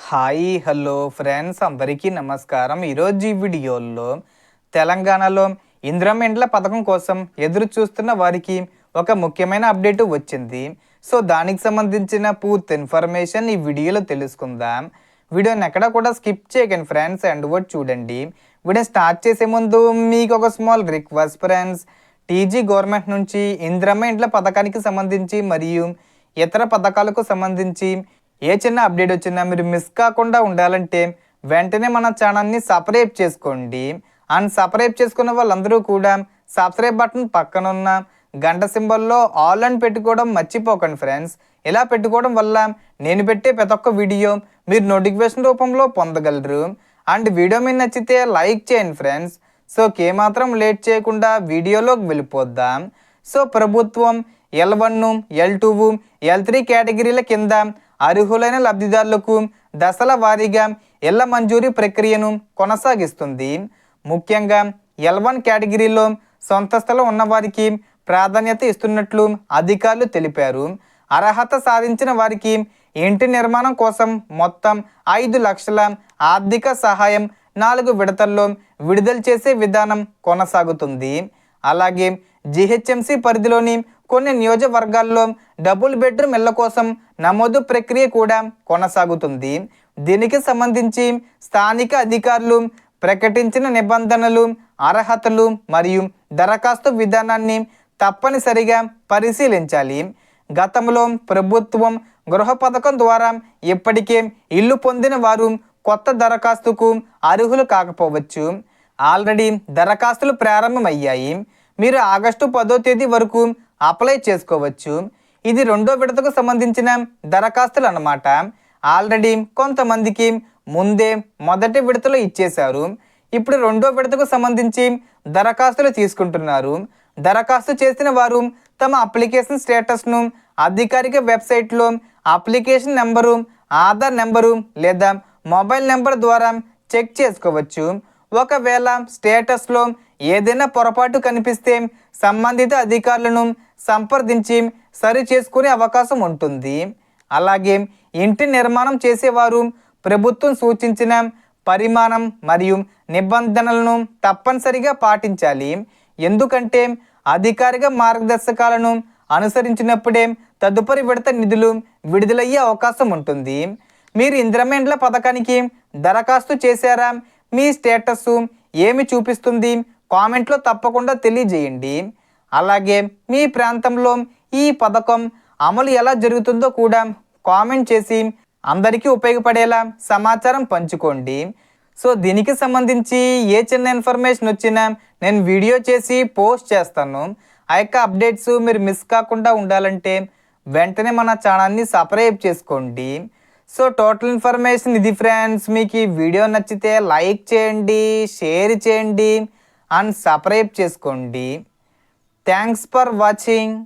Hi hello friends అందరికీ నమస్కారం. ఈరోజు ఈ వీడియోలో తెలంగాణలో ఇందిరమ్మ పథకం కోసం ఎదురు చూస్తున్న వారికి ఒక ముఖ్యమైన అప్డేట్ వచ్చింది. సో దానికి సంబంధించిన పూర్తి ఇన్ఫర్మేషన్ ఈ వీడియోలో తెలుసుకుందాం. వీడియోని ఎక్కడ కూడా స్కిప్ చేయకండి ఫ్రెండ్స్, అండ్ వర్డ్ చూడండి. వీడియో స్టార్ట్ చేసే ముందు మీకు ఒక small request friends. TG government నుంచి ఇందిరమ్మ పథకానికి సంబంధించి మరియు ఇతర పథకాలకు సంబంధించి ఏ చిన్న అప్డేట్ వచ్చినా మీరు మిస్ కాకుండా ఉండాలంటే వెంటనే మన ఛానల్ని సబ్స్క్రైబ్ చేసుకోండి. అండ్ సబ్స్క్రైబ్ చేసుకున్న వాళ్ళందరూ కూడా సబ్స్క్రైబ్ బటన్ పక్కనున్న గంట సింబల్లో ఆల్ అని పెట్టుకోవడం మర్చిపోకండి ఫ్రెండ్స్. ఇలా పెట్టుకోవడం వల్ల నేను పెట్టే ప్రతి ఒక్క వీడియో మీరు నోటిఫికేషన్ రూపంలో పొందగలరు. అండ్ వీడియో మీకు నచ్చితే లైక్ చేయండి ఫ్రెండ్స్. సో ఏమాత్రం లేట్ చేయకుండా వీడియోలోకి వెళ్ళిపోద్దాం. సో ప్రభుత్వం L1, L2, L3 కేటగిరీల కింద అర్హులైన లబ్ధిదారులకు దశల వారీగా ఇళ్ల మంజూరీ ప్రక్రియను కొనసాగిస్తుంది. ముఖ్యంగా L1 కేటగిరీలో సొంత స్థలం ఉన్నవారికి ప్రాధాన్యత ఇస్తున్నట్లు అధికారులు తెలిపారు. అర్హత సాధించిన వారికి ఇంటి నిర్మాణం కోసం మొత్తం 5 లక్షల ఆర్థిక సహాయం 4 విడతల్లో విడుదల చేసే విధానం కొనసాగుతుంది. అలాగే GHMC పరిధిలోని కొన్ని నియోజకవర్గాల్లో డబుల్ బెడ్రూమ్ ఇళ్ల కోసం నమోదు ప్రక్రియ కూడా కొనసాగుతుంది. దీనికి సంబంధించి స్థానిక అధికారులు ప్రకటించిన నిబంధనలు, అర్హతలు మరియు దరఖాస్తు విధానాన్ని తప్పనిసరిగా పరిశీలించాలి. గతంలో ప్రభుత్వం గృహ పథకం ద్వారా ఇప్పటికే ఇల్లు పొందిన వారు కొత్త దరఖాస్తుకు అర్హులు కాకపోవచ్చు. ఆల్రెడీ దరఖాస్తులు ప్రారంభమయ్యాయి. మీరు ఆగస్టు 10వ తేదీ వరకు అప్లై చేసుకోవచ్చు. ఇది 2వ విడతకు సంబంధించిన దరఖాస్తులు అన్నమాట. ఆల్రెడీ కొంతమందికి ముందే మొదటి విడతలో ఇచ్చేశారు. ఇప్పుడు 2వ విడతకు సంబంధించి దరఖాస్తులు తీసుకుంటున్నారు. దరఖాస్తు చేసిన వారు తమ అప్లికేషన్ స్టేటస్ను అధికారిక వెబ్సైట్లో అప్లికేషన్ నెంబరు, ఆధార్ నెంబరు లేదా మొబైల్ నెంబర్ ద్వారా చెక్ చేసుకోవచ్చు. ఒకవేళ స్టేటస్లో ఏదైనా పొరపాటు కనిపిస్తే సంబంధిత అధికారులను సంప్రదించి సరి చేసుకునే అవకాశం ఉంటుంది. అలాగే ఇంటి నిర్మాణం చేసేవారు ప్రభుత్వం సూచించిన పరిమాణం మరియు నిబంధనలను తప్పనిసరిగా పాటించాలి. ఎందుకంటే అధికారిక మార్గదర్శకాలను అనుసరించినప్పుడే తదుపరి విడత నిధులు విడుదలయ్యే అవకాశం ఉంటుంది. మీరు ఇందిరమ్మ పథకానికి దరఖాస్తు చేశారా? మీ స్టేటస్ ఏమి చూపిస్తుంది? కామెంట్లో తప్పకుండా తెలియజేయండి. అలాగే మీ ప్రాంతంలో ఈ పథకం అమలు ఎలా జరుగుతుందో కూడా కామెంట్ చేసి అందరికీ ఉపయోగపడేలా సమాచారం పంచుకోండి. సో దీనికి సంబంధించి ఏ చిన్న ఇన్ఫర్మేషన్ వచ్చినా నేను వీడియో చేసి పోస్ట్ చేస్తాను. ఆ యొక్క అప్డేట్స్ మీరు మిస్ కాకుండా ఉండాలంటే వెంటనే మన ఛానల్ని సబ్స్క్రైబ్ చేసుకోండి. సో టోటల్ ఇన్ఫర్మేషన్ ఇది ఫ్రెండ్స్. మీకు ఈ వీడియో నచ్చితే లైక్ చేయండి, షేర్ చేయండి అండ్ సబ్స్క్రైబ్ చేసుకోండి. Thanks for watching.